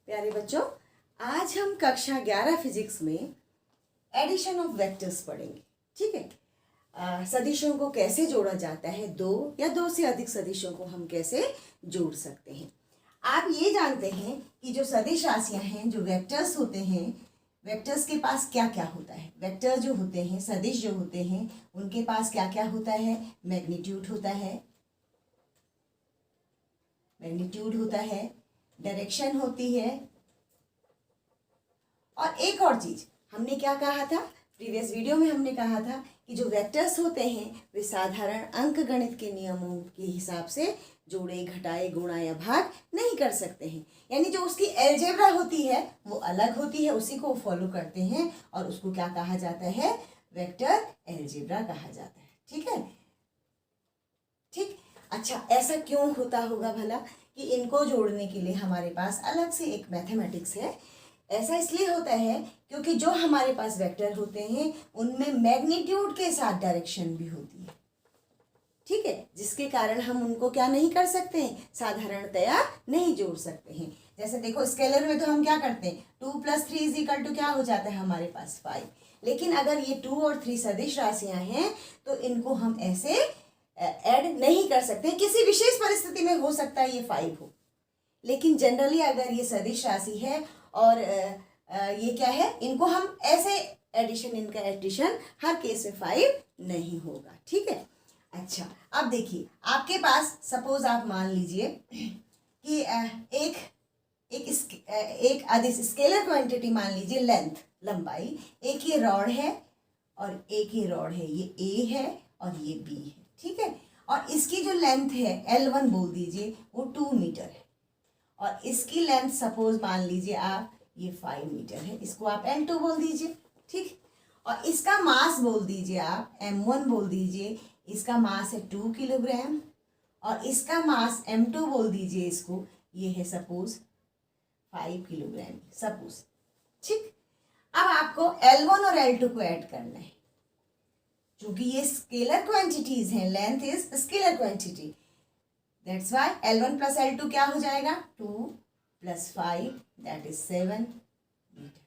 प्यारे बच्चों, आज हम कक्षा 11 फिजिक्स में एडिशन ऑफ वेक्टर्स पढ़ेंगे। ठीक है। सदिशों को कैसे जोड़ा जाता है, दो या दो से अधिक सदिशों को हम कैसे जोड़ सकते हैं। आप ये जानते हैं कि जो सदिश राशियां हैं, जो वेक्टर्स होते हैं, वेक्टर्स के पास क्या क्या होता है। वेक्टर जो होते हैं, सदिश जो होते हैं, उनके पास क्या क्या होता है। मैग्नीट्यूड होता है, मैग्नीट्यूड होता है, डायरेक्शन होती है, और एक और चीज हमने क्या कहा था, प्रीवियस वीडियो में हमने कहा था कि जो वेक्टर्स होते हैं वे साधारण अंकगणित के नियमों के हिसाब से जोड़े, घटाए, गुणा या भाग नहीं कर सकते हैं। यानी जो उसकी अलजेब्रा होती है वो अलग होती है, उसी को फॉलो करते हैं और उसको क्या कहा जाता है, वेक्टर अलजेब्रा कहा जाता है। ठीक है, ठीक। अच्छा, ऐसा क्यों होता होगा भला कि इनको जोड़ने के लिए हमारे पास अलग से एक मैथमेटिक्स है। ऐसा इसलिए होता है क्योंकि जो हमारे पास वेक्टर होते हैं उनमें मैग्नीट्यूड के साथ डायरेक्शन भी होती है। ठीक है, जिसके कारण हम उनको क्या नहीं कर सकते हैं, साधारणतया नहीं जोड़ सकते हैं। जैसे देखो, स्केलर में तो हम क्या करते हैं, 2 + 3 = क्या हो जाता है हमारे पास 5। लेकिन अगर ये 2 और 3 सदिश राशियां हैं तो इनको हम ऐसे ऐड नहीं कर सकते। किसी विशेष परिस्थिति में हो सकता है ये 5 हो, लेकिन जनरली अगर ये सदिश राशि है और ये क्या है, इनको हम ऐसे एडिशन, इनका एडिशन हर केस में 5 नहीं होगा। ठीक है। अच्छा, अब देखिए, आपके पास सपोज आप मान लीजिए कि एक अधिक स्केलर क्वांटिटी मान लीजिए, लेंथ, लंबाई, एक ये रॉड है और एक ये रॉड है, ये ए है और ये बी है। ठीक है, और इसकी जो लेंथ है L1 बोल दीजिए, वो 2 मीटर है, और इसकी लेंथ सपोज मान लीजिए आप ये 5 मीटर है, इसको आप L2 बोल दीजिए। ठीक, और इसका मास बोल दीजिए आप M1 बोल दीजिए, इसका मास है 2 किलोग्राम, और इसका मास M2 बोल दीजिए, इसको ये है सपोज 5 किलोग्राम सपोज। ठीक, अब आपको L1 और L2 को ऐड करना है, क्योंकि ये स्केलर क्वांटिटीज हैं, length is scalar quantity, that's why L1 + L2 क्या हो जाएगा, 2 + 5 दैट इज 7 मीटर।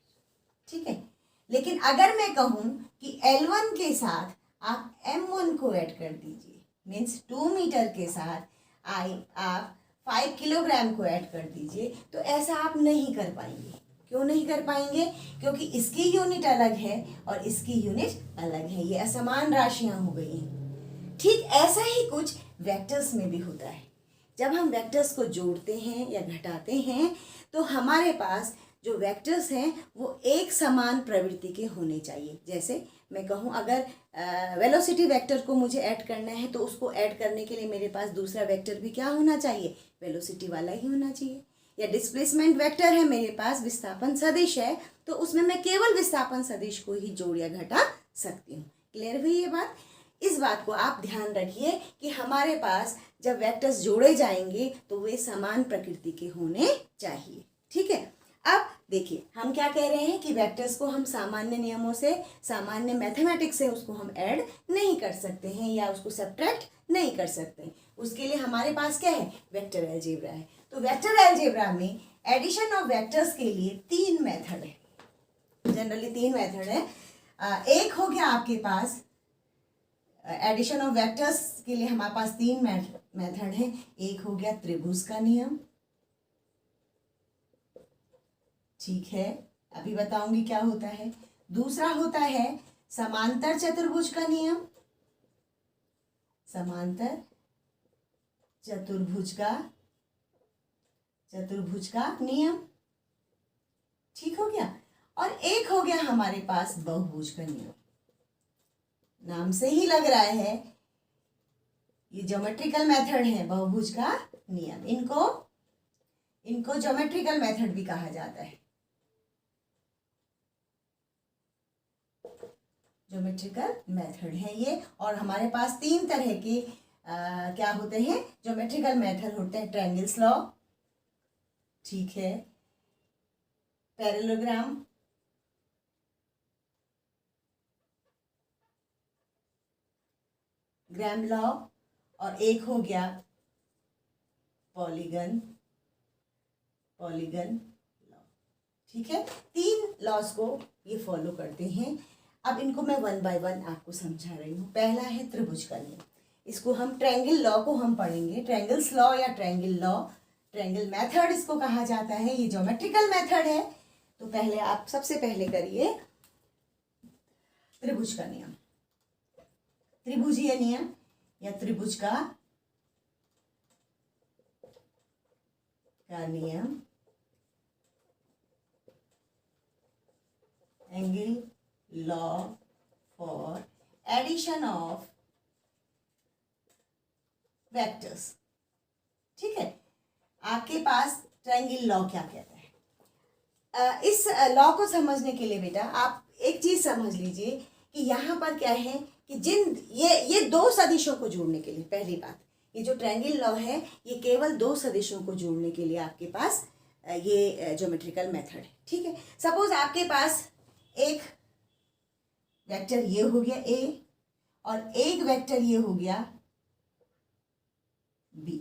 ठीक है, लेकिन अगर मैं कहूं कि L1 के साथ आप M1 को ऐड कर दीजिए, मीन्स 2 मीटर के साथ आप 5 किलोग्राम को ऐड कर दीजिए, तो ऐसा आप नहीं कर पाएंगे। क्यों नहीं कर पाएंगे, क्योंकि इसकी यूनिट अलग है और इसकी यूनिट अलग है, ये असमान राशियां हो गई हैं। ठीक ऐसा ही कुछ वेक्टर्स में भी होता है। जब हम वेक्टर्स को जोड़ते हैं या घटाते हैं तो हमारे पास जो वेक्टर्स हैं वो एक समान प्रवृत्ति के होने चाहिए। जैसे मैं कहूँ, अगर वेलोसिटी वेक्टर को मुझे ऐड करना है तो उसको ऐड करने के लिए मेरे पास दूसरा वेक्टर भी क्या होना चाहिए, वेलोसिटी वाला ही होना चाहिए। या डिस्प्लेसमेंट वेक्टर है मेरे पास, विस्थापन सदिश है, तो उसमें मैं केवल विस्थापन सदिश को ही जोड़ या घटा सकती हूँ। क्लियर हुई ये बात। इस बात को आप ध्यान रखिए कि हमारे पास जब वेक्टर्स जोड़े जाएंगे तो वे समान प्रकृति के होने चाहिए। ठीक है, अब देखिए हम क्या कह रहे हैं कि वेक्टर्स को हम सामान्य नियमों से, सामान्य मैथमेटिक्स से उसको हम ऐड नहीं कर सकते हैं या उसको सब्ट्रैक्ट नहीं कर सकते। उसके लिए हमारे पास क्या है, वेक्टर अलजेब्रा है। तो वेक्टर अलजेब्रा में एडिशन ऑफ वेक्टर्स के लिए 3 मेथड है, जनरली 3 मेथड है। एक हो गया आपके पास एडिशन ऑफ वेक्टर्स के लिए हमारे पास 3 मेथड है। एक हो गया त्रिभुज का नियम, ठीक है, अभी बताऊंगी क्या होता है। दूसरा होता है समांतर चतुर्भुज का नियम, समांतर चतुर्भुज का नियम, ठीक हो गया। और एक हो गया हमारे पास बहुभुज का नियम। नाम से ही लग रहा है ये ज्योमेट्रिकल मेथड है, बहुभुज का नियम। इनको ज्योमेट्रिकल मेथड भी कहा जाता है, ज्योमेट्रिकल मेथड है ये। और हमारे पास 3 तरह के क्या होते हैं, ज्योमेट्रिकल मेथड होते हैं। ट्रायंगल्स लॉ, ठीक है, पैरेललोग्राम, ग्राम लॉ, और एक हो गया पॉलीगन लॉ। ठीक है, 3 लॉज को ये फॉलो करते हैं। अब इनको मैं 1 बाय 1 आपको समझा रही हूँ। पहला है त्रिभुज का नियम, इसको हम ट्रायंगल लॉ को हम पढ़ेंगे, ट्रायंगल्स लॉ या ट्रायंगल लॉ, ट्रायंगल मेथड इसको कहा जाता है, ये ज्योमेट्रिकल मेथड है। तो पहले आप सबसे पहले करिए त्रिभुज का नियम, त्रिभुजीय नियम या त्रिभुज का नियम, angle law for addition of vectors. ठीक है, आपके पास ट्रायंगल लॉ क्या कहता है? इस लॉ को समझने के लिए बेटा आप एक चीज समझ लीजिए कि यहाँ पर क्या है कि ये 2 सदिशों को जोड़ने के लिए, पहली बात ये जो ट्रायंगल लॉ है ये केवल 2 सदिशों को जोड़ने के लिए आपके पास ये ज्योमेट्रिकल मेथड है। ठीक है, सपोज आपके पास एक वेक्टर ये हो गया A और एक वेक्टर ये हो गया B।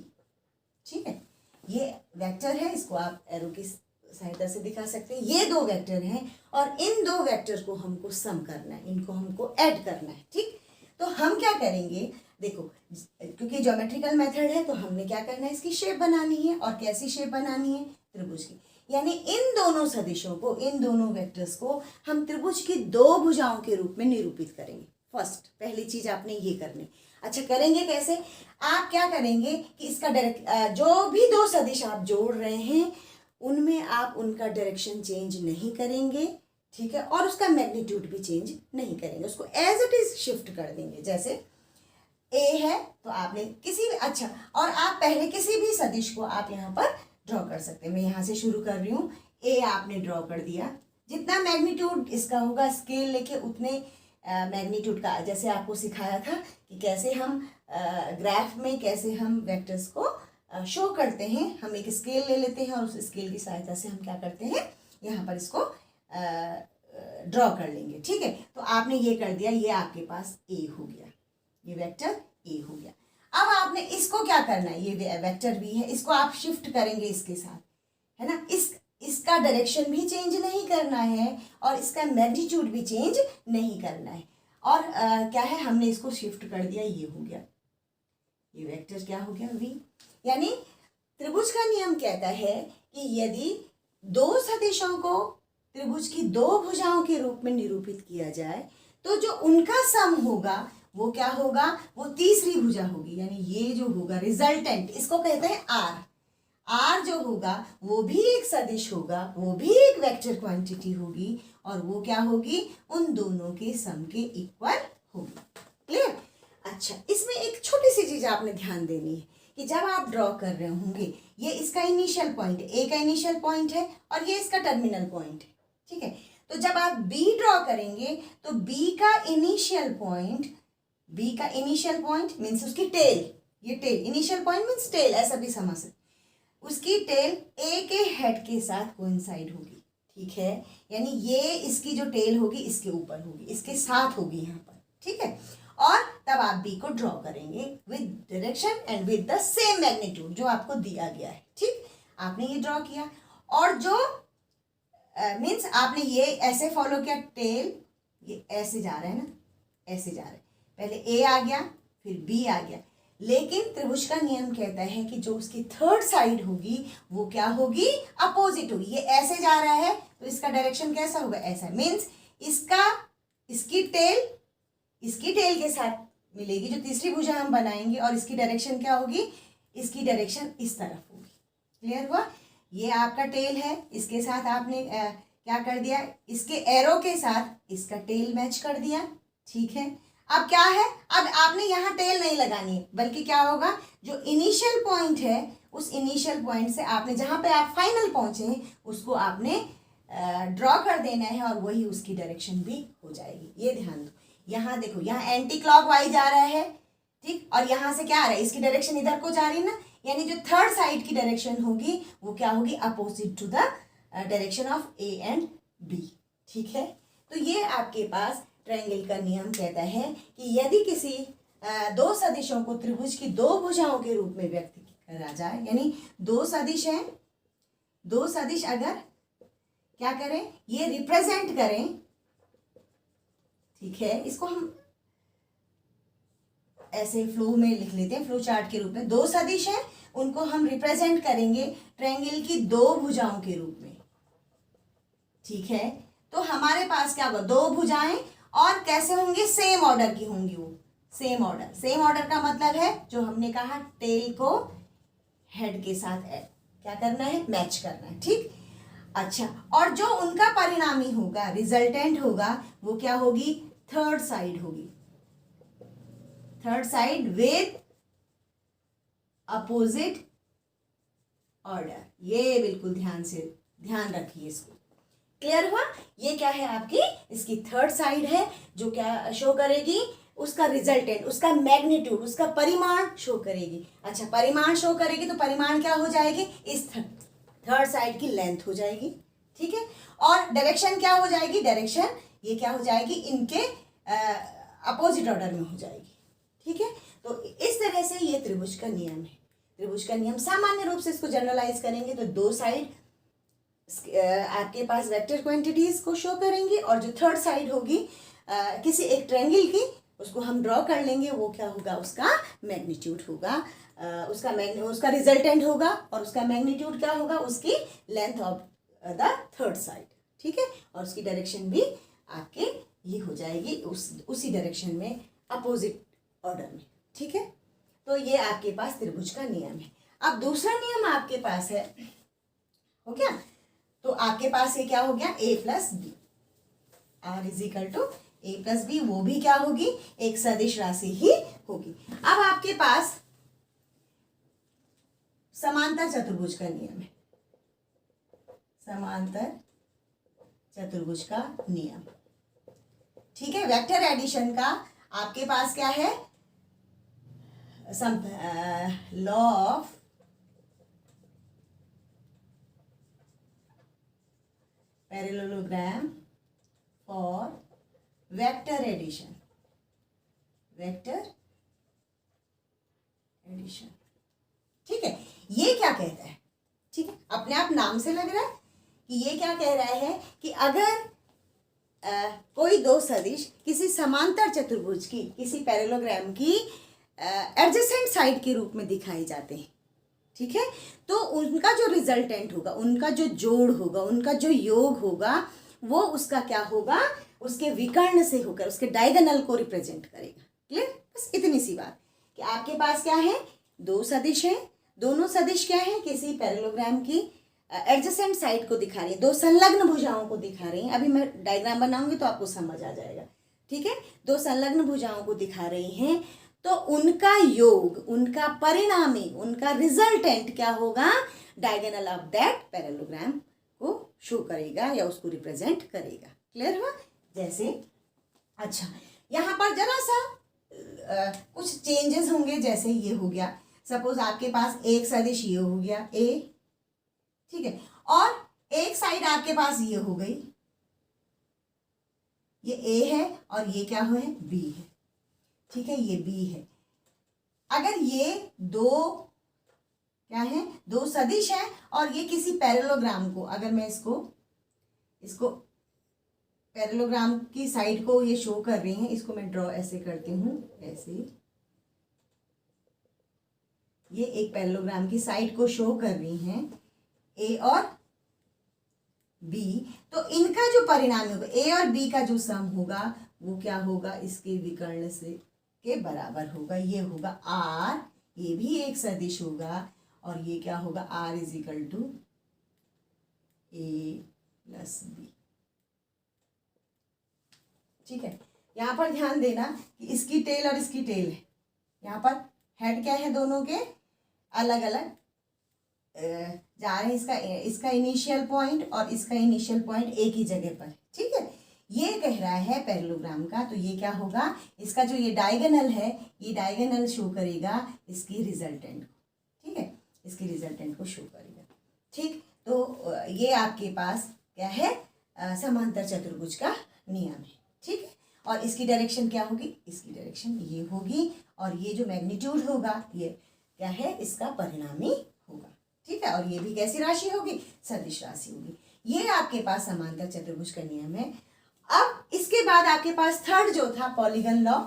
ठीक है, ये वेक्टर है, इसको आप एरो की सहायता से दिखा सकते हैं। ये 2 वेक्टर हैं और इन 2 वेक्टर को हमको सम करना है, इनको हमको ऐड करना है। ठीक, तो हम क्या करेंगे, देखो क्योंकि ज्योमेट्रिकल मेथड है तो हमने क्या करना है, इसकी शेप बनानी है। और कैसी शेप बनानी है? त्रिभुज की। यानी इन दोनों सदिशों को, इन दोनों वेक्टर्स को हम त्रिभुज की 2 भुजाओं के रूप में निरूपित करेंगे। फर्स्ट पहली चीज आपने ये करनी। अच्छा, करेंगे कैसे? आप क्या करेंगे कि इसका जो भी 2 सदिश आप जोड़ रहे हैं उनमें आप उनका डायरेक्शन चेंज नहीं करेंगे। ठीक है, और उसका मैग्नीट्यूड भी चेंज नहीं करेंगे, उसको एज इट इज शिफ्ट कर देंगे। जैसे ए है तो आपने किसी भी, अच्छा, और आप पहले किसी भी सदिश को आप यहाँ पर ड्रॉ कर सकते हैं। मैं यहाँ से शुरू कर रही हूँ, ए आपने ड्रॉ कर दिया, जितना मैग्नीट्यूड इसका होगा स्केल लेके उतने मैग्नीट्यूड का, जैसे आपको सिखाया था कि कैसे हम ग्राफ में कैसे हम वेक्टर्स को शो करते हैं। हम एक स्केल ले लेते हैं और उस स्केल की सहायता से हम क्या करते हैं, यहाँ पर इसको ड्रॉ कर लेंगे। ठीक है, तो आपने ये कर दिया, ये आपके पास ए हो गया, ये वेक्टर ए हो गया। अब आपने इसको क्या करना है, ये वेक्टर बी है, इसको आप शिफ्ट करेंगे इसके साथ, है ना। इसका डायरेक्शन भी चेंज नहीं करना है और इसका मैग्नीट्यूड भी चेंज नहीं करना है। और क्या है, हमने इसको शिफ्ट कर दिया, ये हो गया, ये वेक्टर क्या हो गया, वी। यानी त्रिभुज का नियम कहता है कि यदि 2 सदिशों को त्रिभुज की 2 भुजाओं के रूप में निरूपित किया जाए तो जो उनका सम होगा वो क्या होगा, वो तीसरी भुजा होगी। यानी ये जो होगा रिजल्टेंट, इसको कहते हैं आर। आर जो होगा वो भी एक सदिश होगा, वो भी एक वेक्टर क्वांटिटी होगी और वो क्या होगी, उन दोनों के सम के इक्वल होगी। क्लियर? अच्छा, इसमें एक छोटी सी चीज आपने ध्यान देनी है कि जब आप ड्रॉ कर रहे होंगे, ये इसका इनिशियल पॉइंट है, ए का इनिशियल पॉइंट है और ये इसका टर्मिनल पॉइंट है। ठीक है, तो जब आप बी ड्रॉ करेंगे तो बी का इनिशियल पॉइंट मीन्स उसकी टेल, ये tail, initial point means tail, ऐसा भी समझ सकते, उसकी टेल ए के हेड के साथ कोइंसाइड होगी। ठीक है, यानी ये इसकी जो टेल होगी इसके ऊपर होगी, इसके साथ होगी यहाँ पर। ठीक है, और तब आप बी को ड्रॉ करेंगे with direction and with the same magnitude जो आपको दिया गया है। ठीक, आपने ये ड्रॉ किया और जो मीन्स आपने ये ऐसे फॉलो किया, टेल ये ऐसे जा रहा है ना, ऐसे जा रहा है, पहले ए आ गया फिर बी आ गया। लेकिन त्रिभुज का नियम कहता है कि जो उसकी थर्ड साइड होगी वो क्या होगी, अपोजिट होगी। ये ऐसे जा रहा है तो इसका डायरेक्शन कैसा होगा, ऐसा। मीन्स इसकी टेल के साथ मिलेगी जो तीसरी भुजा हम बनाएंगे और इसकी डायरेक्शन क्या होगी, इसकी डायरेक्शन इस तरफ होगी। क्लियर हुआ? ये आपका टेल है, इसके साथ आपने क्या कर दिया, इसके एरो के साथ इसका टेल मैच कर दिया। ठीक है, अब क्या है, अब आपने यहाँ टेल नहीं लगानी है, बल्कि क्या होगा, जो इनिशियल पॉइंट है उस इनिशियल पॉइंट से आपने जहाँ पे आप फाइनल पहुंचे हैं उसको आपने ड्रॉ कर देना है और वही उसकी डायरेक्शन भी हो जाएगी। ये ध्यान दो, यहाँ देखो, यहाँ एंटी क्लॉकवाइज जा रहा है। ठीक, और यहाँ से क्या आ रहा है, इसकी डायरेक्शन इधर को जा रही है ना, यानी जो थर्ड साइड की डायरेक्शन होगी वो क्या होगी, opposite to the direction of A and B. ठीक है, तो ये आपके पास ट्रायंगल का नियम कहता है कि यदि किसी 2 सदिशों को त्रिभुज की 2 भुजाओं के रूप में व्यक्त करा जाए, यानी 2 सदिश हैं, 2 सदिश अगर क्या करें, ये रिप्रेजेंट करें, ठीक है। इसको हम ऐसे फ्लो में लिख लेते हैं, फ्लो चार्ट के रूप में। दो सदिश हैं, उनको हम रिप्रेजेंट करेंगे ट्रायंगल की दो भुजाओं के रूप में, ठीक है। तो हमारे पास क्या होगा, दो भुजाएं, और कैसे होंगी, सेम ऑर्डर की होंगी वो, सेम ऑर्डर। सेम ऑर्डर का मतलब है जो हमने कहा टेल को हेड के साथ क्या करना है, मैच करना है, ठीक। अच्छा, और जो उनका परिणामी होगा, रिजल्टेंट होगा, वो क्या होगी, थर्ड साइड होगी, third side with opposite order. ये बिल्कुल ध्यान रखिए इसको, क्लियर हुआ। ये क्या है आपकी, इसकी थर्ड साइड है, जो क्या शो करेगी, उसका रिजल्टेंट, उसका मैग्नीट्यूड, उसका परिमाण शो करेगी। अच्छा, परिमाण शो करेगी तो परिमाण क्या हो जाएगी, इस थर्ड साइड की लेंथ हो जाएगी, ठीक है। और डायरेक्शन क्या हो जाएगी, डायरेक्शन ये क्या हो जाएगी, इनके अपोजिट ऑर्डर में हो जाएगी, ठीक है। तो इस तरह से ये त्रिभुज का नियम है। त्रिभुज का नियम सामान्य रूप से इसको जनरलाइज करेंगे तो दो साइड आपके पास वेक्टर क्वांटिटीज को शो करेंगे, और जो थर्ड साइड होगी किसी एक ट्रायंगल की, उसको हम ड्रॉ कर लेंगे, वो क्या होगा, उसका मैग्नीट्यूड होगा, उसका रिजल्टेंट होगा, और उसका मैग्नीट्यूड क्या होगा, उसकी length of the third side, ठीक है। और उसकी डायरेक्शन भी आपके ये हो जाएगी उसी डायरेक्शन में, अपोजिट ऑर्डर में, ठीक है। तो ये आपके पास त्रिभुज का नियम है। अब दूसरा नियम आपके पास है, हो गया। तो आपके पास ये क्या हो गया, a plus B, R is equal to A plus B, वो भी क्या होगी, एक सदिश राशि ही होगी। अब आपके पास समांतर चतुर्भुज का नियम है, समांतर चतुर्भुज का नियम, ठीक है। वेक्टर एडिशन का आपके पास क्या है, law of parallelogram for vector addition, vector addition, ठीक है। ये क्या कहता है, ठीक है, अपने आप नाम से लग रहा है कि ये क्या कह रहा है कि अगर कोई दो सदिश किसी समांतर चतुर्भुज की, किसी पैरेललोग्राम की एडजेसेंट साइड के रूप में दिखाए जाते हैं, ठीक है, तो उनका जो रिजल्टेंट होगा, उनका जो जोड़ होगा, उनका जो योग होगा, वो उसका क्या होगा, उसके विकर्ण से होकर उसके डायगोनल को रिप्रेजेंट करेगा। क्लियर, बस इतनी सी बात कि आपके पास क्या है, दो सदिश हैं, दोनों सदिश क्या है, किसी पैरेललोग्राम की एडजेसेंट साइड को दिखा रही है, दो संलग्न भुजाओं को दिखा रही हैं। अभी मैं डायग्राम बनाऊंगी तो आपको समझ आ जाएगा, ठीक है। दो संलग्न भुजाओं को दिखा रही हैं, तो उनका योग, उनका परिणामी, उनका रिजल्टेंट क्या होगा, डायगोनल ऑफ दैट पैरेललोग्राम को शो करेगा या उसको रिप्रेजेंट करेगा। क्लियर हुआ। जैसे अच्छा, यहाँ पर जरा सा कुछ चेंजेस होंगे, जैसे ये हो गया, सपोज आपके पास एक सदिश ये हो गया ए, ठीक है, और एक साइड आपके पास ये हो गई, ये ए है और ये क्या है, बी है, ठीक है, ये बी है। अगर ये दो क्या है, दो सदिश है, और ये किसी पैरेललोग्राम को, अगर मैं इसको पैरेललोग्राम की साइड को ये शो कर रही हैं, इसको मैं ड्रॉ ऐसे करती हूँ, ऐसे ये एक पैरेललोग्राम की साइड को शो कर रही हैं, ए और बी, तो इनका जो परिणाम होगा, ए और बी का जो सम होगा, वो क्या होगा, इसके विकर्ण से के बराबर होगा। ये होगा आर, ये भी एक सदिश होगा, और ये क्या होगा, R is equal to A plus B, ठीक है। यहाँ पर ध्यान देना कि इसकी टेल और इसकी टेल है, यहाँ पर हेड क्या है, दोनों के अलग अलग जा रहे हैं, इसका इनिशियल पॉइंट और इसका इनिशियल पॉइंट एक ही जगह पर, ठीक है। ये कह रहा है पैरेललोग्राम का, तो ये क्या होगा, इसका जो ये डायगोनल है, ये डायगोनल शो करेगा इसकी रिजल्टेंट को, ठीक है, इसकी रिजल्टेंट को शो करेगा, ठीक। तो ये आपके पास क्या है, समांतर चतुर्भुज का नियम है, ठीक है। और इसकी डायरेक्शन क्या होगी, इसकी डायरेक्शन ये होगी, और ये जो मैग्नीट्यूड होगा, ये क्या है, इसका परिणामी होगा, ठीक है। और ये भी कैसी राशि होगी, सदिश राशि होगी। ये आपके पास समांतर चतुर्भुज का नियम है। अब इसके बाद आपके पास थर्ड जो था polygon law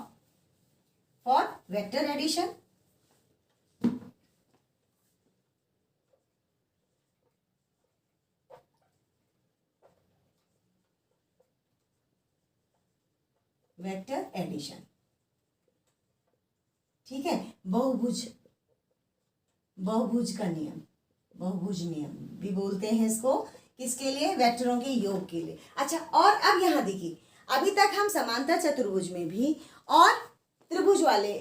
for vector addition. Vector addition, ठीक है। बहुभुज, बहुभुज का नियम, बहुभुज नियम भी बोलते हैं इसको, किसके लिए? वेक्टरों के योग के लिए। अच्छा, और अब यहां देखिए, अभी तक हम समांतर चतुर्भुज में भी और त्रिभुज वाले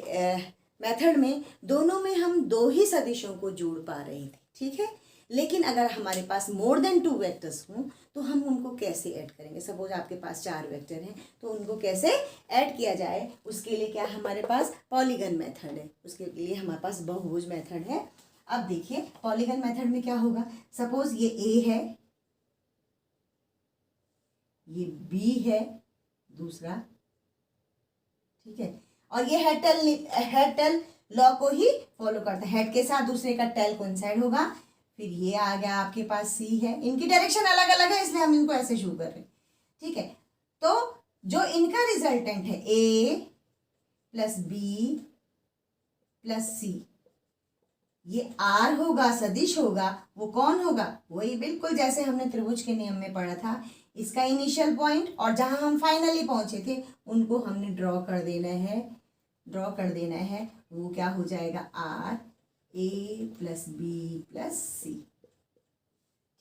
मेथड में दोनों में हम दो ही सदिशों को जोड़ पा रहे थे, ठीक है। लेकिन अगर हमारे पास मोर देन 2 वेक्टर्स हों तो हम उनको कैसे ऐड करेंगे? सपोज आपके पास 4 वेक्टर हैं तो उनको कैसे ऐड किया जाए, उसके लिए क्या हमारे पास पॉलीगन मेथड है, उसके लिए हमारे पास बहुभुज मेथड है। अब देखिए पॉलीगन मेथड में क्या होगा, सपोज ये ए है, ये बी है दूसरा, ठीक है, और ये हेड टेल लॉ को ही फॉलो करता है, हेड के साथ दूसरे का टेल कोइंसाइड होगा। फिर ये आ गया आपके पास सी है, इनकी डायरेक्शन अलग अलग है इसलिए हम इनको ऐसे शो कर रहे हैं, ठीक है। तो जो इनका रिजल्टेंट है ए प्लस बी प्लस सी, ये आर होगा, सदिश होगा, वो कौन होगा? वही बिल्कुल जैसे हमने त्रिभुज के नियम में पढ़ा था, इसका इनिशियल पॉइंट और जहां हम फाइनली पहुंचे थे उनको हमने ड्रॉ कर देना है, वो क्या हो जाएगा? R A plus B plus C,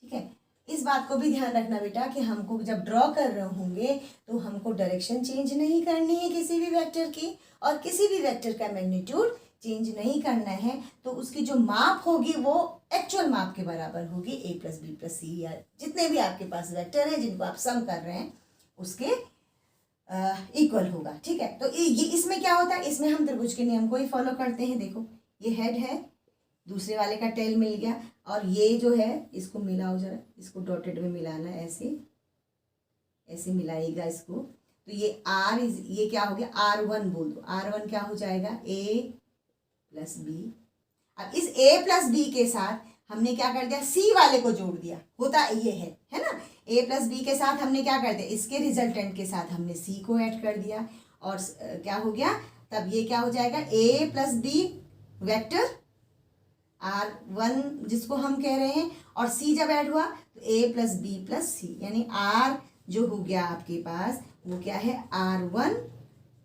ठीक है। इस बात को भी ध्यान रखना बेटा कि हमको जब ड्रॉ कर रहे होंगे तो हमको डायरेक्शन चेंज नहीं करनी है किसी भी वेक्टर की, और किसी भी वेक्टर का मैग्नीट्यूड चेंज नहीं करना है। तो उसकी जो माप होगी वो एक्चुअल माप के बराबर होगी, ए प्लस बी प्लस सी, या जितने भी आपके पास वेक्टर हैं जिनको आप सम कर रहे हैं उसके इक्वल होगा, ठीक है। तो ये इसमें क्या होता है, इसमें हम त्रिभुज के नियम को ही फॉलो करते हैं। देखो ये हेड है, दूसरे वाले का टेल मिल गया, और ये जो है इसको मिलाओ जरा, इसको डॉटेड में मिलाना, ऐसे ऐसे मिलाइएगा इसको। तो ये आर ये क्या हो गया? R1 बोल दो, R1 क्या हो जाएगा? ए प्लस बी। अब इस ए प्लस बी के साथ हमने क्या कर दिया? सी वाले को जोड़ दिया, होता ये है ना। ए प्लस बी के साथ हमने क्या कर दिया? इसके रिजल्टेंट के साथ हमने सी को ऐड कर दिया, और क्या हो गया? तब ये क्या हो जाएगा? ए प्लस बी वेक्टर R1 जिसको हम कह रहे हैं, और C जब ऐड हुआ तो A प्लस बी प्लस सी, यानी R जो हो गया आपके पास वो क्या है? R1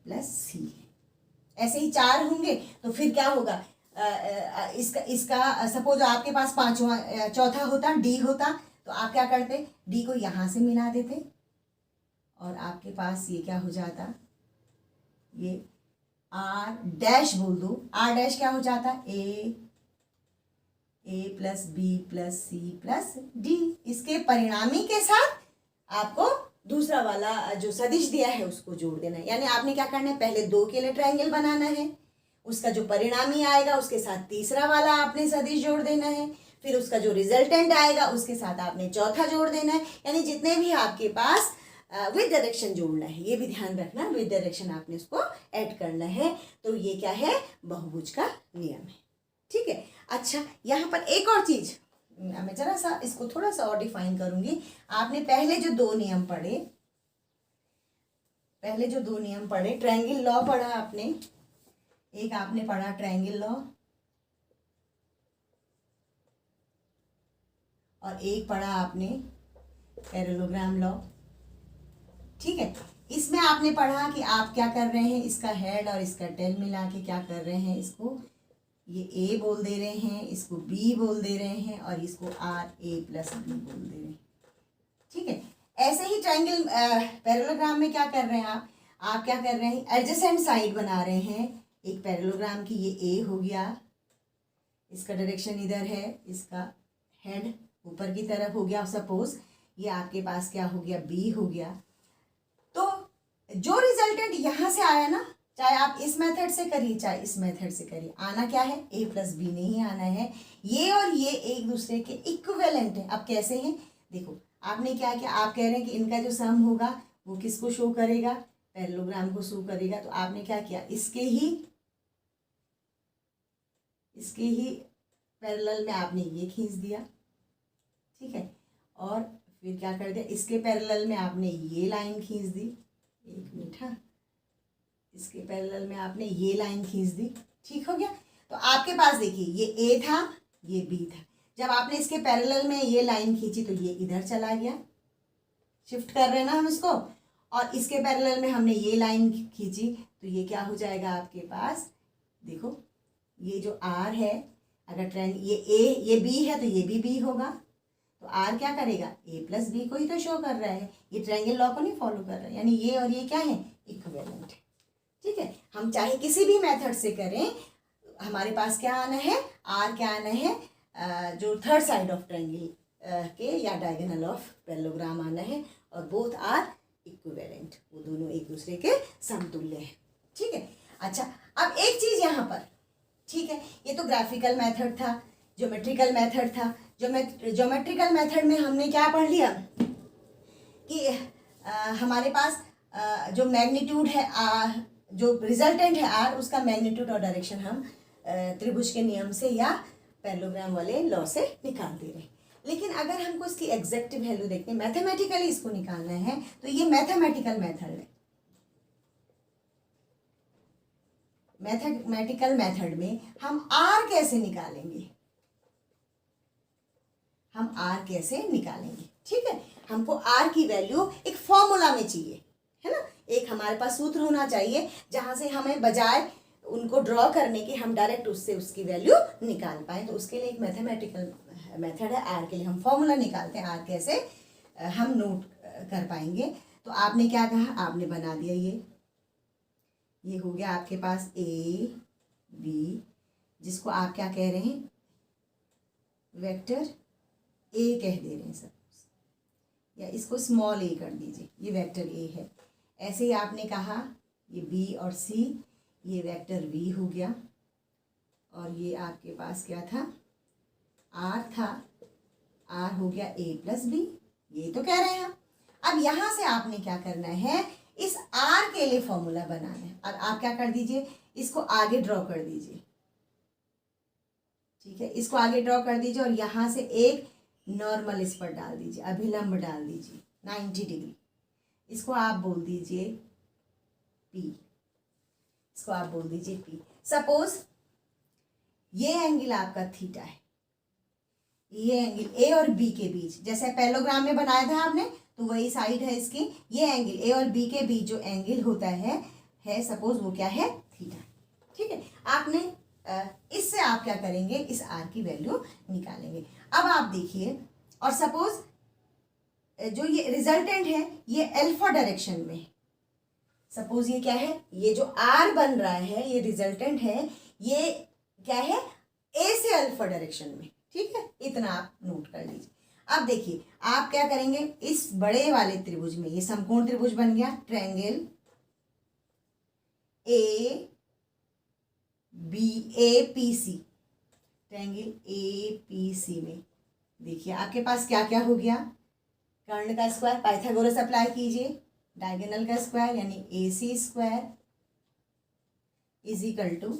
प्लस सी। ऐसे ही 4 होंगे तो फिर क्या होगा? इसका सपोज आपके पास चौथा होता, D होता, तो आप क्या करते? D को यहाँ से मिला देते और आपके पास ये क्या हो जाता? ये R डैश बोल दो, R डैश क्या हो जाता? A plus B plus C plus D. इसके परिणामी के साथ आपको दूसरा वाला जो सदिश दिया है उसको जोड़ देना है। यानी आपने क्या करना है? पहले 2 के लिए ट्रायंगल बनाना है, उसका जो परिणामी आएगा उसके साथ तीसरा वाला आपने सदिश जोड़ देना है, फिर उसका जो रिजल्टेंट आएगा उसके साथ आपने चौथा जोड़ देना है। यानी जितने भी आपके पास विद डायरेक्शन जोड़ना है, ये भी ध्यान रखना, विद डायरेक्शन आपने उसको ऐड करना है। तो ये क्या है? बहुभुज का नियम है, ठीक है। अच्छा, यहाँ पर एक और चीज मैं जरा सा इसको थोड़ा सा और डिफाइन करूंगी। आपने पहले जो दो नियम पढ़े, ट्रायंगल लॉ पढ़ा आपने, एक आपने पढ़ा ट्रायंगल लॉ और एक पढ़ा आपने पैरेललोग्राम लॉ, ठीक है। इसमें आपने पढ़ा कि आप क्या कर रहे हैं, इसका हेड और इसका टेल मिला के क्या कर रहे हैं, इसको ये ए बोल दे रहे हैं, इसको बी बोल दे रहे हैं, और इसको आर ए प्लस बी बोल दे रहे हैं, ठीक है। ऐसे ही ट्रायंगल पैरेललोग्राम में क्या कर रहे हैं आप क्या कर रहे हैं? एडजेसेंट साइड बना रहे हैं एक पैरेललोग्राम की। ये ए हो गया, इसका डायरेक्शन इधर है, इसका हेड ऊपर की तरफ हो गया, सपोज ये आपके पास क्या हो गया? बी हो गया। तो जो रिजल्टेंट यहाँ से आया ना, चाहे आप इस मेथड से करिए चाहे इस मेथड से करिए, आना क्या है? ए प्लस बी नहीं आना है। ये और ये एक दूसरे के इक्विवेलेंट है। अब कैसे हैं? देखो आपने क्या किया, आप कह रहे हैं कि इनका जो सम होगा वो किसको शो करेगा? पैरेललोग्राम को शो करेगा। तो आपने क्या किया? इसके ही पैरेलल में आपने ये खींच दिया, ठीक है, और फिर क्या कर दिया, इसके पैरेलल में आपने ये लाइन खींच दी, एक मिनट, हाँ, इसके पैरेलल में आपने ये लाइन खींच दी, ठीक हो गया। तो आपके पास देखिए ये ए था, ये बी था, जब आपने इसके पैरेलल में ये लाइन खींची तो ये इधर चला गया, शिफ्ट कर रहे हैं ना हम इसको, और इसके पैरेलल में हमने ये लाइन खींची तो ये क्या हो जाएगा आपके पास, देखो ये जो आर है, अगर ट्रेंग ये ए ये बी है तो ये भी बी होगा, तो आर क्या करेगा, ए प्लस बी को ही तो शो कर रहा है, ये ट्रायंगल लॉ को नहीं फॉलो कर रहा है, यानी ये और ये क्या है, इक्विवेलेंट है, ठीक है। हम चाहे किसी भी मेथड से करें, हमारे पास क्या आना है, आर क्या आना है, जो थर्ड साइड ऑफ ट्रायंगल के या डायगोनल ऑफ पैरेललोग्राम आना है, और बोथ आर इक्विवेलेंट, वो दोनों एक दूसरे के समतुल्य हैं, ठीक है। अच्छा, अब एक चीज यहाँ पर, ठीक है, ये तो ग्राफिकल मेथड था, ज्योमेट्रिकल मेथड था। ज्योमेट्रिकल मेथड में हमने क्या पढ़ लिया कि हमारे पास जो मैग्नीट्यूड है जो रिजल्टेंट है आर, उसका मैग्नीट्यूड और डायरेक्शन हम त्रिभुज के नियम से या पैरेललोग्राम वाले लॉ से निकाल दे रहे हैं। लेकिन अगर हमको इसकी एग्जैक्ट वैल्यू देखते हैं, मैथमेटिकली इसको निकालना है, तो ये मैथमेटिकल मेथड है। मैथमेटिकल मेथड में हम आर कैसे निकालेंगे, हम आर कैसे निकालेंगे, ठीक है। हमको आर की वैल्यू एक फॉर्मूला में चाहिए, है ना, एक हमारे पास सूत्र होना चाहिए जहां से हमें बजाय उनको ड्रॉ करने के हम डायरेक्ट उससे उसकी वैल्यू निकाल पाए। तो उसके लिए एक मैथमेटिकल मेथड है, आर के लिए हम फॉर्मूला निकालते हैं, आर कैसे हम नोट कर पाएंगे। तो आपने क्या कहा, आपने बना दिया ये हो गया आपके पास ए बी, जिसको आप क्या कह रहे हैं, वेक्टर ए कह दे रहे हैं सब, या इसको स्मॉल ए कर दीजिए, ये वेक्टर ए है। ऐसे ही आपने कहा ये बी और सी, ये वेक्टर वी हो गया, और ये आपके पास क्या था, आर था, आर हो गया ए प्लस बी, ये तो कह रहे हैं हम। अब यहाँ से आपने क्या करना है, इस आर के लिए फॉर्मूला बनाना है। अब आप क्या कर दीजिए, इसको आगे ड्रॉ कर दीजिए, ठीक है, इसको आगे ड्रॉ कर दीजिए, और यहाँ से एक नॉर्मल इस पर डाल दीजिए, अभिलंब डाल दीजिए 90 डिग्री, इसको आप बोल दीजिए पी, इसको आप बोल दीजिए पी। सपोज ये एंगल आपका थीटा है, ये एंगल ए और बी के बीच, जैसे पैरेललोग्राम में बनाया था आपने, तो वही साइड है इसकी, ये एंगल ए और बी के बीच जो एंगल होता है सपोज वो क्या है, थीटा, ठीक है। आपने इससे आप क्या करेंगे, इस आर की वैल्यू निकालेंगे। अब आप देखिए, और सपोज जो ये रिजल्टेंट है ये अल्फा डायरेक्शन में, सपोज ये क्या है, ये जो आर बन रहा है ये रिजल्टेंट है, ये क्या है, ए से अल्फा डायरेक्शन में, ठीक है, इतना आप नोट कर लीजिए। अब देखिए आप क्या करेंगे, इस बड़े वाले त्रिभुज में, ये समकोण त्रिभुज बन गया, triangle A B A P C, triangle A P C में देखिए आपके पास क्या क्या हो गया, कर्ण का स्क्वायर, पाइथागोरस अप्लाई कीजिए, डायगोनल का स्क्वायर यानी A C square is equal to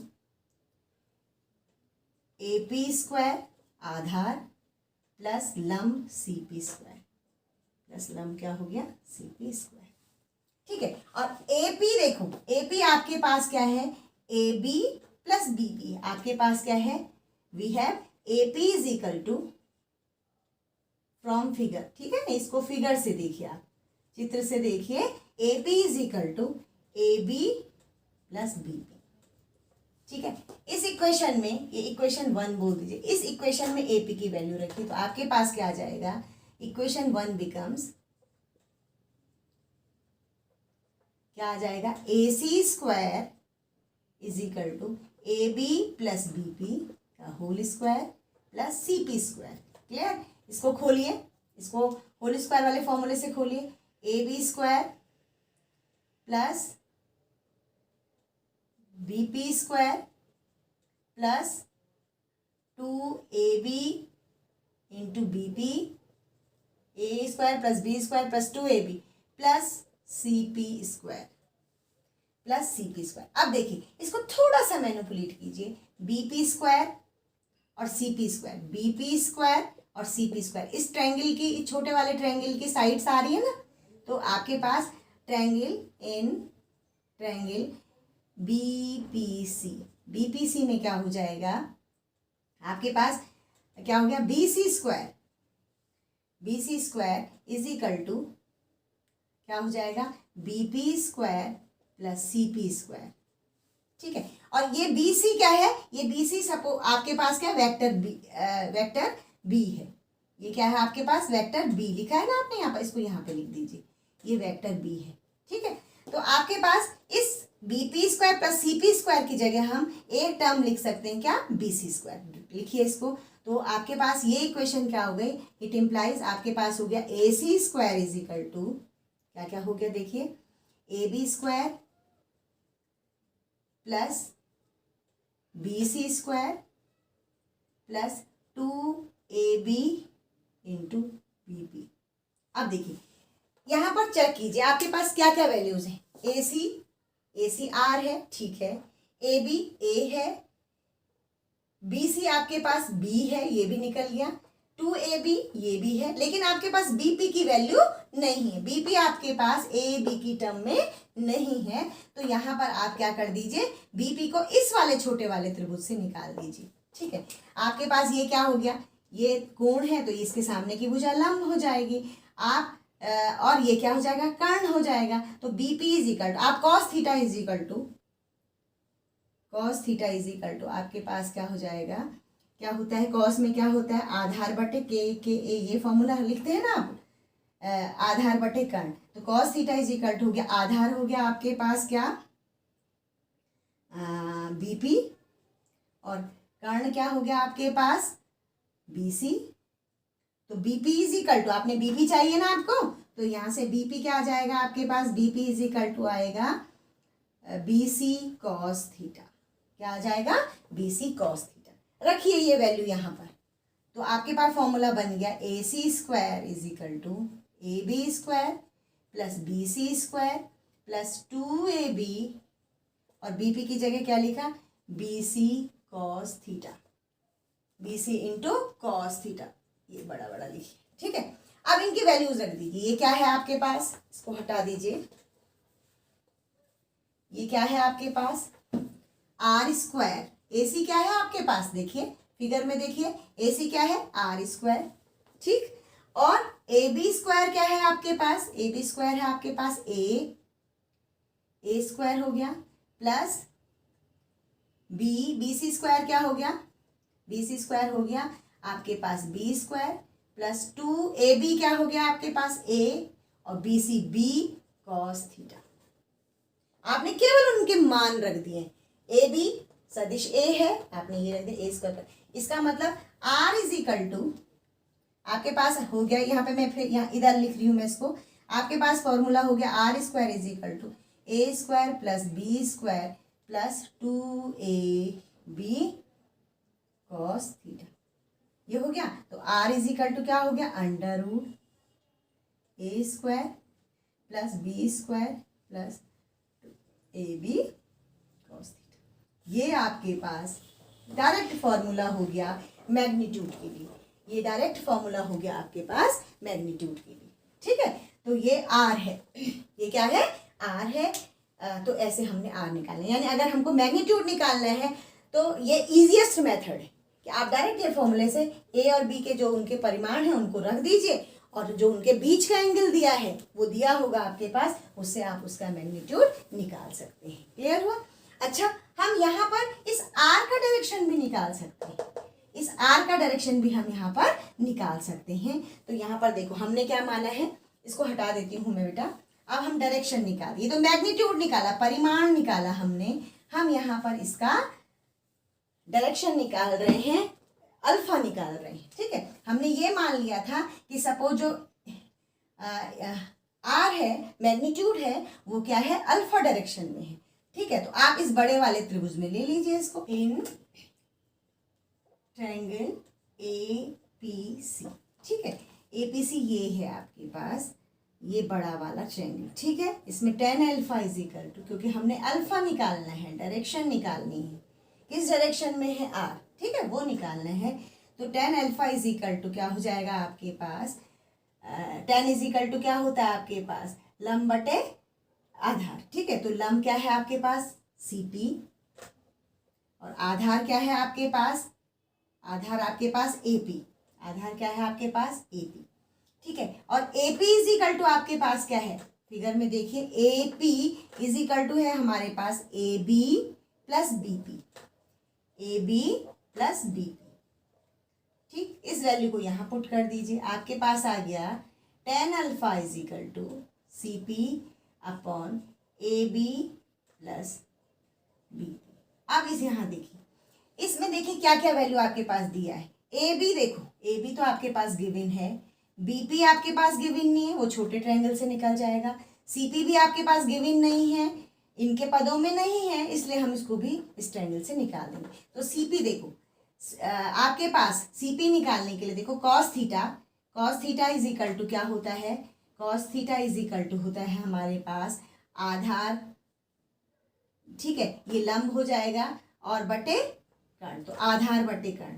A P square आधार प्लस लंब सी पी स्क्वायर, प्लस लंब क्या हो गया, सी पी स्क्वायर, ठीक है। और ए पी देखो, ए पी आपके पास क्या है, A B plus B P, आपके पास क्या है, we have A P is equal to, from figure, ठीक है ना, इसको फिगर से देखिए, आप चित्र से देखिए, A P is equal to A B plus B P, ठीक है। इस इक्वेशन में, ये इक्वेशन 1 बोल दीजिए, इस इक्वेशन में ए पी की वैल्यू रखिए, तो आपके पास क्या आ जाएगा, इक्वेशन 1 बिकम्स, क्या आ जाएगा, A C square is equal to A B plus B P का whole square plus C P square, clear. इसको खोलिए, इसको होल स्क्वायर वाले फॉर्मूले से खोलिए, A B square plus B P square plus 2ab into B P, A square plus B square plus 2ab plus C P square plus C P square. अब देखिए इसको थोड़ा सा मैनिपुलेट कीजिए, बी पी स्क्वायर और C P square, B P square और C P square. इस triangle की, इस छोटे वाले ट्रायंगल की साइड्स आ रही है ना, तो आपके पास ट्रायंगल बीपीसी, बीपीसी में क्या हो जाएगा आपके पास, क्या हो गया, BC square, BC square is equal to क्या हो जाएगा, BP square plus CP square. ठीक है, और ये बीसी क्या है, ये बीसी सपोज आपके पास क्या, वेक्टर बी है। ये क्या है आपके पास, वेक्टर बी लिखा है ना आपने यहाँ पर, इसको यहाँ पे लिख दीजिए, ये वेक्टर बी है। ठीक है, तो आपके पास इस BP square plus CP square की जगह हम एक टर्म लिख सकते हैं, क्या, बीसी स्क्वायर। लिखिए इसको, तो आपके पास ये इक्वेशन क्या हो गई, इट इम्प्लाइज आपके पास हो गया A C square is equal to क्या क्या हो गया, देखिए, A B square plus B C square plus 2ab into B P. अब देखिए यहां पर चेक कीजिए आपके पास क्या क्या वैल्यूज हैं, ए सी आर है, ठीक है, ए बी ए है, बी सी आपके पास बी है, ये भी निकल गया, 2ab ये भी है, लेकिन आपके पास बीपी की वैल्यू नहीं है, बीपी आपके पास ए बी की टर्म में नहीं है। तो यहां पर आप क्या कर दीजिए, बीपी को इस वाले छोटे वाले त्रिभुज से निकाल दीजिए। ठीक है, आपके पास ये क्या हो गया, ये कोण है तो इसके सामने की भुजा लंब हो जाएगी, आप और ये क्या हो जाएगा, कर्ण हो जाएगा। तो बीपी इज इक्वल टू, आप cos theta is equal to आपके पास क्या हो जाएगा, क्या होता है, कॉस में क्या होता है, आधार बटे के ए, ये फॉर्मूला लिखते हैं ना आप, आधार बटे कर्ण। तो cos theta is equal to हो गया, आधार हो गया आपके पास क्या, बीपी, और कर्ण क्या हो गया आपके पास, बीसी। तो बीपी इज इक्वल टू, आपने बीपी चाहिए ना आपको, तो यहां से बीपी क्या आ जाएगा आपके पास, बीपी इज इक्वल टू आएगा बीसी कॉस थीटा। क्या आ जाएगा, बीसी कॉस थीटा। रखिए ये वैल्यू यहां पर, तो आपके पास फॉर्मूला बन गया A C square is equal to A B square plus B C square plus 2ab, और बीपी की जगह क्या लिखा, BC cos theta, BC into cos theta, ये बड़ा बड़ा लिखिए। ठीक है, अब इनकी वैल्यूज रख दीजिए, ये क्या है आपके पास, इसको हटा दीजिए, ये क्या है आपके पास, आर स्क्वायर, ए सी क्या है आपके पास, देखिए फिगर में देखिए, ए सी क्या है, आर स्क्वायर, ठीक, और ए बी स्क्वायर क्या है आपके पास, ए बी स्क्वायर है आपके पास ए स्क्वायर हो गया, प्लस बी सी स्क्वायर क्या हो गया, बी सी स्क्वायर हो गया आपके पास बी स्क्वायर प्लस 2ab क्या हो गया आपके पास ए, और B C B cos theta. आपने केवल उनके मान रख दिए, ए बी सदिश ए है, आपने ये रख दिया ए स्क्वायर, इसका मतलब आर इज इक्वल टू आपके पास हो गया, यहाँ पे मैं फिर यहाँ इधर लिख रही हूँ मैं इसको, आपके पास फॉर्मूला हो गया R square is equal to A square plus B square plus 2ab cos theta, ये हो गया। तो आर इज इक्वल टू क्या हो गया, under root A square plus B square plus A B cos theta. ये आपके पास डायरेक्ट फॉर्मूला हो गया मैग्नीट्यूड के लिए, ये डायरेक्ट फॉर्मूला हो गया आपके पास मैग्नीट्यूड के लिए। ठीक है, तो ये आर है, ये क्या है, आर है। तो ऐसे हमने आर निकालना है, यानी अगर हमको मैग्नीट्यूड निकालना है तो ये इजीएस्ट मेथड है कि आप डायरेक्ट ये फॉर्मूले से ए और बी के जो उनके परिमाण हैं उनको रख दीजिए, और जो उनके बीच का एंगल दिया है वो दिया होगा आपके पास, उससे आप उसका मैग्नीट्यूड निकाल सकते हैं। क्लियर हुआ। अच्छा, हम यहाँ पर इस आर का डायरेक्शन भी निकाल सकते हैं, इस आर का डायरेक्शन भी हम यहाँ पर निकाल सकते हैं। तो यहाँ पर देखो हमने क्या माना है, इसको हटा देती हूँ मैं बेटा, अब हम डायरेक्शन निकाल, ये तो मैग्नीट्यूड निकाला, परिमाण निकाला हमने, हम यहाँ पर इसका डायरेक्शन निकाल रहे हैं, अल्फा निकाल रहे हैं। ठीक है, हमने ये मान लिया था कि सपोज जो आर है, मैग्नीट्यूड है, वो क्या है, अल्फा डायरेक्शन में है। ठीक है, तो आप इस बड़े वाले त्रिभुज में ले लीजिए इसको, इन ट्रायंगल APC। ठीक है, APC ये है आपके पास, ये बड़ा वाला ट्रायंगल। ठीक है, इसमें tan alpha is equal to, क्योंकि हमने अल्फा निकालना है, डायरेक्शन निकालनी है, किस डायरेक्शन में है आर, ठीक है, वो निकालना है। तो tan alpha is equal to क्या हो जाएगा आपके पास, टेन इज इक्वल टू क्या होता है आपके पास, लंब बटे आधार। ठीक है, तो लंब क्या है आपके पास, सीपी, और आधार क्या है आपके पास, आधार आपके पास एपी, आधार क्या है आपके पास एपी। ठीक है, और एपी इज इक्वल टू आपके पास क्या है, फिगर में देखिए, एपी इज इक्वल टू है हमारे पास A B plus BP, A B plus BP. ठीक, इस वैल्यू को यहां पुट कर दीजिए, आपके पास आ गया tan alpha is equal to C P upon A B plus BP. अब इस यहां देखिए, इसमें देखिए क्या क्या वैल्यू आपके पास दिया है। ए बी देखो, ए बी तो आपके पास गिवन है, बीपी आपके पास गिवन नहीं है, वो छोटे ट्रायंगल से निकल जाएगा। सीपी भी आपके पास गिवन नहीं है, इनके पदों में नहीं है, इसलिए हम इसको भी इस ट्रायंगल से निकाल देंगे। तो सीपी देखो, आपके पास सीपी निकालने के लिए देखो cos theta is equal to क्या होता है, cos theta is equal to होता है हमारे पास आधार, ठीक है, ये लंब हो जाएगा, और बटे कर्ण, तो आधार बटे कर्ण।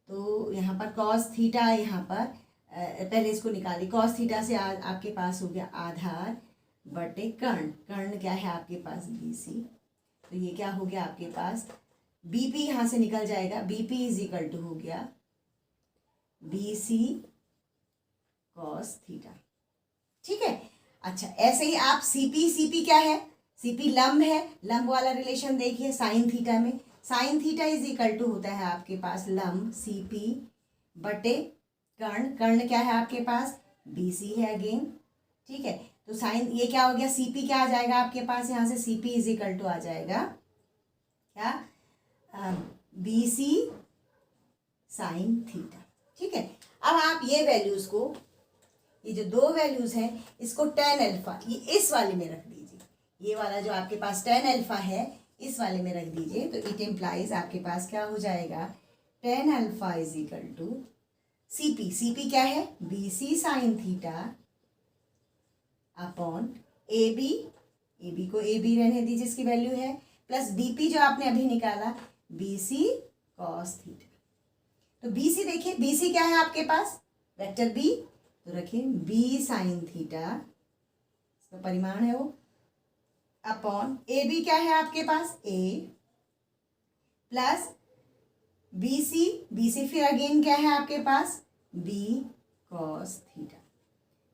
तो यहाँ पर कॉस थीटा, यहाँ पर पहले इसको निकालिए, कॉस थीटा से आपके पास हो गया आधार बटे कर्ण, कर्ण क्या है आपके पास बीसी, तो ये क्या हो गया आपके पास, बीपी यहाँ से निकल जाएगा, बीपी इज इक्वल टू हो गया बीसी कॉस थीटा। ठीक है, अच्छा ऐसे ही आप सीपी क्या है, सीपी लंब है, लंब वाला रिलेशन देखिए साइन थीटा में, sine theta is equal to होता है आपके पास लंब सीपी बटे कर्ण, कर्ण क्या है आपके पास बीसी है अगेन। ठीक है, तो साइन ये क्या हो गया, सीपी क्या आ जाएगा आपके पास, यहाँ से सीपी इज इक्वल टू आ जाएगा क्या, बीसी साइन थीटा। ठीक है, अब आप ये वैल्यूज को, ये जो दो वैल्यूज हैं इसको टेन अल्फा, ये इस वाले में रख दीजिए, ये वाला जो आपके पास टेन अल्फा है इस वाले में रख दीजिए, तो इट इम्प्लाइज आपके पास क्या हो जाएगा, tan alpha is equal to CP, CP क्या है BC sine theta upon A B को ए बी रहने दीजिए, इसकी वैल्यू है, प्लस बीपी जो आपने अभी निकाला बीसी कॉस थीटा। तो बीसी देखिए, बीसी क्या है आपके पास वेक्टर बी, तो रखिए बी साइन थीटा, इसका परिमाण है वो, अपॉन ए बी क्या है आपके पास ए, प्लस बीसी, बीसी फिर अगेन क्या है आपके पास बी कॉस थीटा।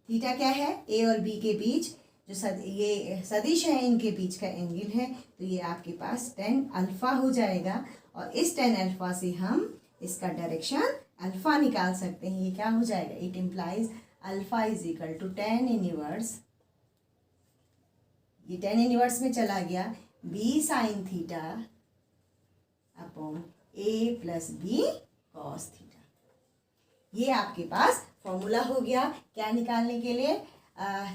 थीटा क्या है ए और बी के बीच जो ये सदिश है, इनके बीच का एंगल है, तो ये आपके पास टेन अल्फा हो जाएगा, और इस टेन अल्फा से हम इसका डायरेक्शन अल्फा निकाल सकते हैं। ये क्या हो जाएगा, it implies alpha is equal to tan inverse, ये टेन इनवर्स में चला गया B sine theta upon A plus B cos theta. ये आपके पास फॉर्मूला हो गया क्या निकालने के लिए,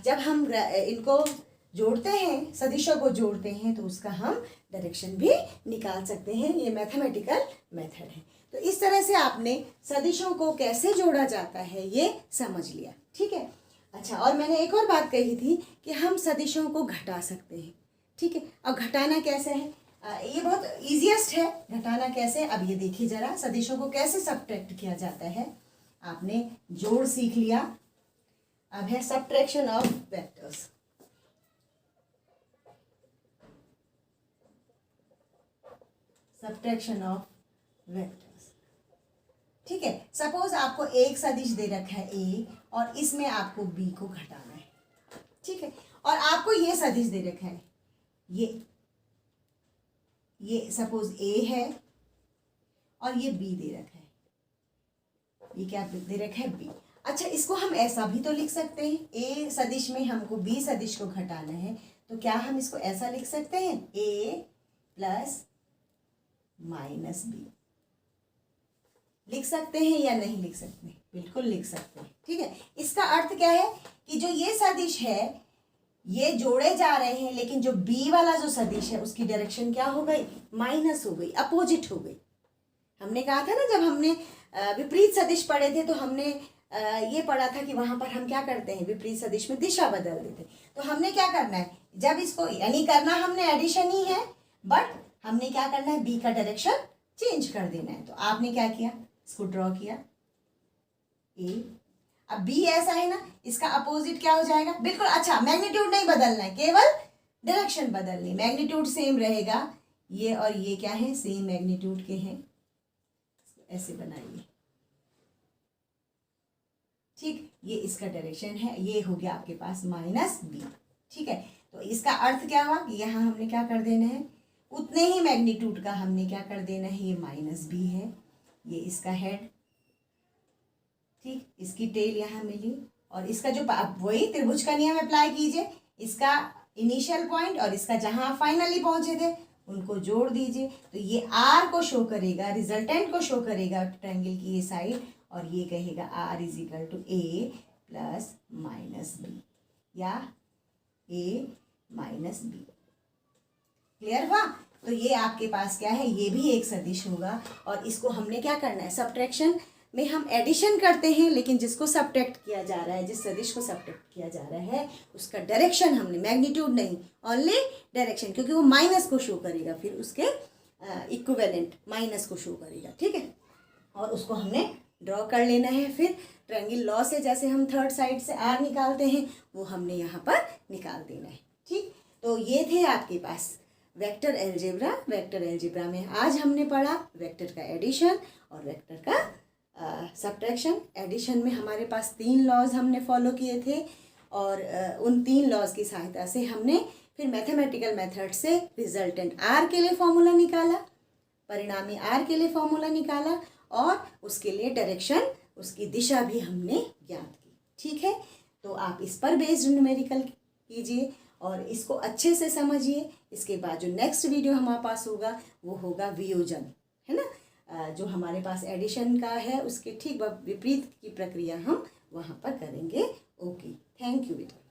जब हम इनको जोड़ते हैं, सदिशों को जोड़ते हैं, तो उसका हम डायरेक्शन भी निकाल सकते हैं। ये मैथमेटिकल मेथड है। तो इस तरह से आपने सदिशों को कैसे जोड़ा जाता है ये समझ लिया। ठीक है, अच्छा, और मैंने एक और बात कही थी कि हम सदिशों को घटा सकते हैं। ठीक है, और घटाना कैसे है, ये बहुत इजीएस्ट है। घटाना कैसे, अब ये देखिए जरा, सदिशों को कैसे सब्ट्रैक्ट किया जाता है। आपने जोड़ सीख लिया, अब है subtraction of vectors. Subtraction of vectors, ठीक है। सपोज आपको एक सदिश दे रखा है ए, और इसमें आपको बी को घटाना है। ठीक है, और आपको ये सदिश दे रखा है, ये सपोज ए है और ये बी दे रखा है, ये क्या दे रखा है बी। अच्छा, इसको हम ऐसा भी तो लिख सकते हैं, ए सदिश में हमको बी सदिश को घटाना है, तो क्या हम इसको ऐसा लिख सकते हैं, ए प्लस माइनस बी। लिख सकते हैं या नहीं लिख सकते हैं, बिल्कुल लिख सकते हैं। ठीक है, इसका अर्थ क्या है कि जो ये सदिश है ये जोड़े जा रहे हैं, लेकिन जो बी वाला जो सदिश है उसकी डायरेक्शन क्या हो गई, माइनस हो गई, अपोजिट हो गई। हमने कहा था ना, जब हमने विपरीत सदिश पढ़े थे तो हमने ये पढ़ा था कि वहां पर हम क्या करते हैं, विपरीत सदिश में दिशा बदल देते। तो हमने क्या करना है, जब इसको यानी करना हमने एडिशन ही है, बट हमने क्या करना है, बी का डायरेक्शन चेंज कर देना है। तो आपने क्या किया, इसको ड्रॉ किया ए। अब बी ऐसा है ना, इसका अपोजिट क्या हो जाएगा, बिल्कुल अच्छा मैग्नीट्यूड नहीं बदलना है, केवल डायरेक्शन बदलनी, मैग्नीट्यूड सेम रहेगा, ये और ये क्या है, सेम मैग्नीट्यूड के हैं, ऐसे बनाइए, ठीक, ये इसका डायरेक्शन है, ये हो गया आपके पास -b, ठीक है। तो इसका अर्थ क्या हुआ कि यहाँ हमने क्या कर देना है, उतने ही मैग्नीट्यूड का हमने क्या कर देना है, ये -b है, ये इसका हेड, ठीक, इसकी टेल यहाँ मिली, और इसका जो वही त्रिभुज का नियम अप्लाई कीजिए, इसका इनिशियल पॉइंट और इसका जहाँ फाइनली पहुंचे थे उनको जोड़ दीजिए, तो ये आर को शो करेगा, रिजल्टेंट को शो करेगा ट्रायंगल की ये साइड, और ये कहेगा R is equal to A plus -b या a -b। क्लियर हुआ? तो ये आपके पास क्या है, ये भी एक सदिश होगा, और इसको हमने क्या करना है, सब्ट्रैक्शन में हम एडिशन करते हैं, लेकिन जिसको सब्ट्रैक्ट किया जा रहा है, जिस सदिश को सब्ट्रैक्ट किया जा रहा है, उसका डायरेक्शन हमने, मैग्नीट्यूड नहीं, ओनली डायरेक्शन, क्योंकि वो माइनस को शो करेगा, फिर उसके इक्विवेलेंट माइनस को शो करेगा, ठीक है। और उसको हमने ड्रॉ कर लेना है, फिर ट्रायंगल लॉ से जैसे हम थर्ड साइड से आर निकालते हैं, वो हमने यहाँ पर निकाल देना है, ठीक। तो ये थे आपके पास वेक्टर अलजेब्रा। वेक्टर अलजेब्रा में आज हमने पढ़ा वेक्टर का एडिशन और वेक्टर का सब्ट्रैक्शन। एडिशन में हमारे पास 3 लॉज हमने फॉलो किए थे, और उन 3 लॉज की सहायता से हमने फिर मैथमेटिकल मेथड से रिजल्टेंट आर के लिए फॉर्मूला निकाला, परिणामी आर के लिए फॉर्मूला निकाला, और उसके लिए डायरेक्शन, उसकी दिशा भी हमने ज्ञात की, ठीक है। तो आप इस पर बेस्ड न्यूमेरिकल कीजिए और इसको अच्छे से समझिए। इसके बाद जो नेक्स्ट वीडियो हमारे पास होगा वो होगा वियोजन, है ना, जो हमारे पास एडिशन का है उसके ठीक विपरीत की प्रक्रिया हम वहाँ पर करेंगे। ओके, थैंक यू बेटा।